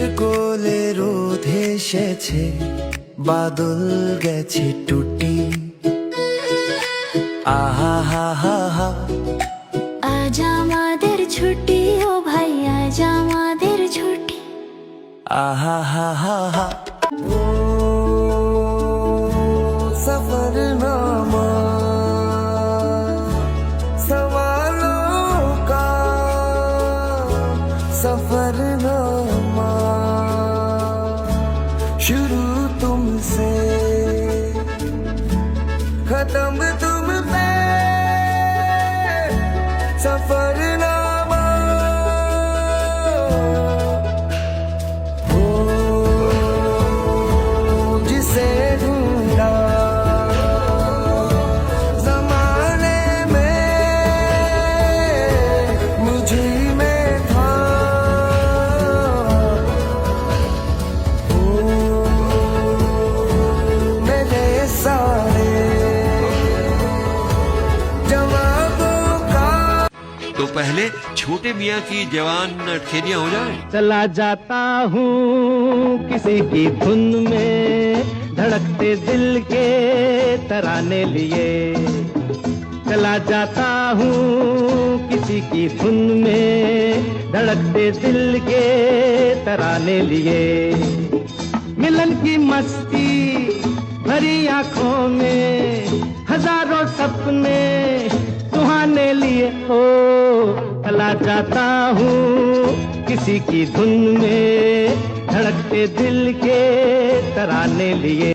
মেঘের কোলে রোদ এসেছে, বাদল গেছে টুটি। আহা হা হা হা, আজ আমাদের ছুটি, ও ভাই আজ আমাদের ছুটি। আহা হা হা হা। ও সফরনামা सवालों का सफरनामा, शुरू तुमसे खत्म तुम पे, सफरनामा। हो जिसे ढूंढा जमाने में, मुझे में था। हो मेरे सारे जवाबों का। तो पहले छोटे मियाँ की जवान खेलियां हो जाए। चला जाता हूँ किसी की धुन में, धड़कते दिल के तराने लिए। चला जाता हूँ किसी की धुन में, धड़कते दिल के तराने लिए। मिलन की मस्ती भरी आंखों में, हजारों सपने सुहाने लिए। हो चला जाता हूँ किसी की धुन में, धड़कते दिल के तराने लिए।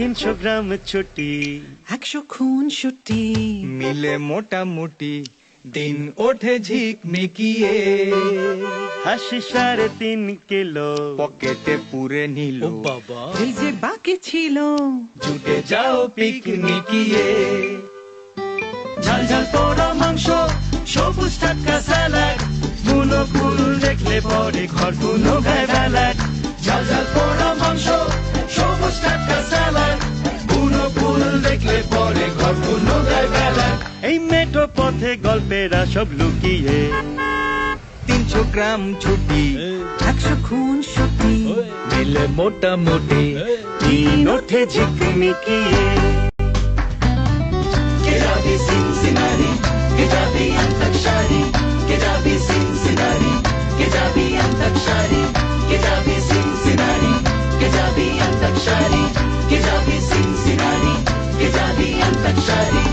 তিনশো গ্রাম ছুটি, 100 খুন ছুটি, মিলে মোটামুটি দিন ওঠে ঝিকমিকিয়ে। হাসি 3.5 কিলো পকেটে পুরে নিল, বাবা এই যে বাকি ছিল জুটে যাও পিকনিকিয়ে। ঝাল ঝাল পোড়া মাংস, সবুজ টাটকা স্যালাড, বুনো ফুল দেখলে পরে ঘর কোনো গায়ে বেলাড। ঝাল ঝাল পোড়া মাংস, সবুজ টাটকা স্যালাড, বুনো ফুল দেখলে পরে ঘর কোনো গায়ে বেলাড। এই মেঠো পথে গল্পেরা সব লুকিয়ে। 300 গ্রাম ছুটি, 100 খুন ছুটি, মিলে মোটামুটি দিন ওঠে ঝিকমিকিয়ে। Kirabi Cincinnati, Kirabi Antakshari, Kirabi Cincinnati, Kirabi Antakshari, Kirabi Cincinnati, Kirabi Antakshari, Kirabi Cincinnati, Kirabi Antakshari.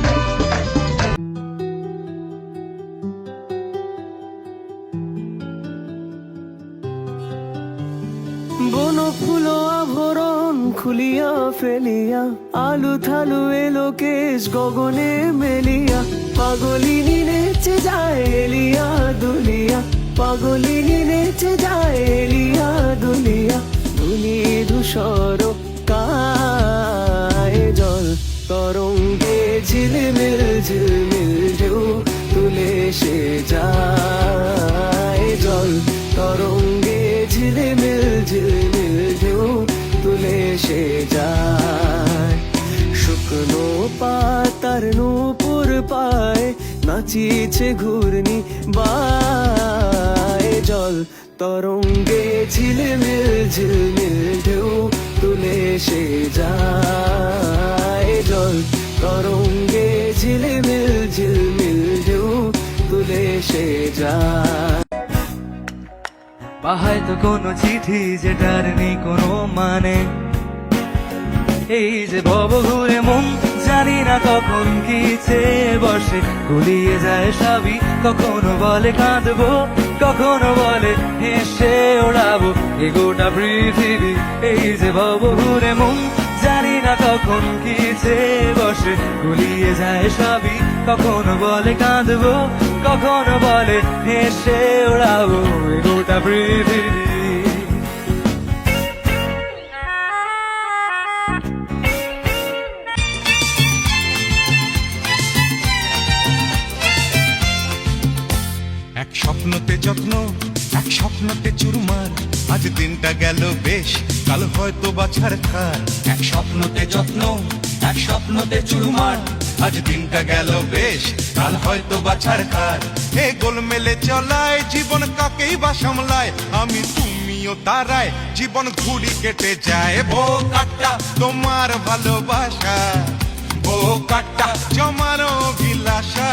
বনো ফুলো আভরণ খুলিয়া ফেলিয়া, আলু থালু এলো কেশ গগনে মেলিয়া। পাগলিনী নেচে যায় এলিয়া দুলিয়া, পাগলিনী নেচে যায় এলিয়া দুলিয়া। ধুলি ধূসর কায় জল তরঙ্গে ঝিলমিল ঝিলমিল ঢেউ তুলে সে যায়। জল তরঙ্গে ঝিলমিল ঝিলমিল ঢেউ তুলে সে যায়। শুকনো পাতা তার নূপুর পায় নাচিছে ঘূর্ণি বায় জল তরঙ্গে ঝিলমিল ঝিলমিল ঢেউ তুলে সে যায় জল তরঙ্গে ঝিলমিল ঝিলমিল ঢেউ তুলে সে যায় পাহায় তো কোনো চিঠি যেটার নেই কোনো মানে এই যে ভব ঘুরে মন জানি না কখন কি চেয়ে বসে গুলিয়ে যায় সবই কখনো বলে কাঁদবো কখনো বলে হেসে ওড়াবো এ গোটা পৃথিবী এই যে ভব ঘুরে মন জানি না কখন কি চেয়ে বসে গুলিয়ে যায় সবই কখনো বলে কাঁদবো কখনো বলে হেসে ওড়াবো এ গোটা পৃথিবী এক স্বপ্নতে যত্ন এক স্বপ্নতে চুরমার আজ দিনটা গেল বেশ কাল হয়তো বাছার খার এক স্বপ্নতে যত্ন এক স্বপ্নতে চুরমার আজ দিনটা গেল বেশ কাল হয়তো বাছার খার হে গোলমেলে চলায় জীবন কাকেই বা সামলায় আমি তুমিও তারায় জীবন ঘুড়ি কেটে যায় বো কাটা তোমার ভালোবাসা বো কাটা জমার অভিলাষা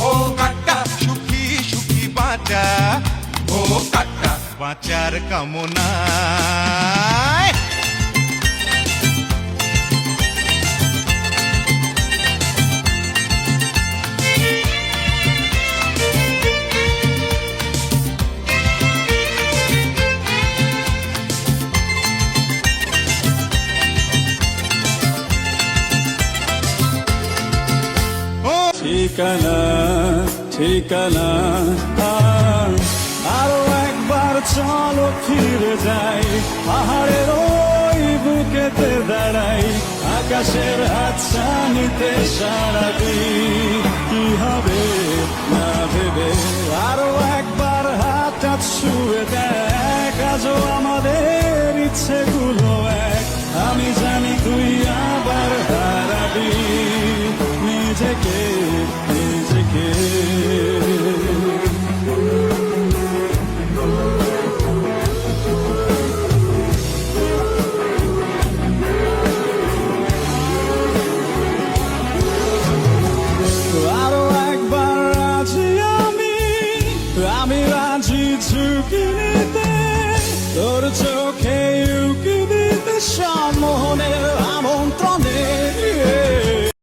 ও কাটা সুখী সুখী বাঁচা ও কাটা বাঁচার কামনায় ঠিকানা ঠিকানা আরো একবার চলো ফিরে যাই পাহাড়ের ওই বুকেতে দাঁড়াই আকাশের হাতছানিতে সারা দিই কি হবে না ভেবে আরো একবার হাতটা ছুঁয়ে দেখ আজও আমাদের ইচ্ছেগুলো এক আমি জানি তুই আবার হারাবি নিজেকে নিজেকে আরো একবার রাজি আমি রাজি ঝুঁকি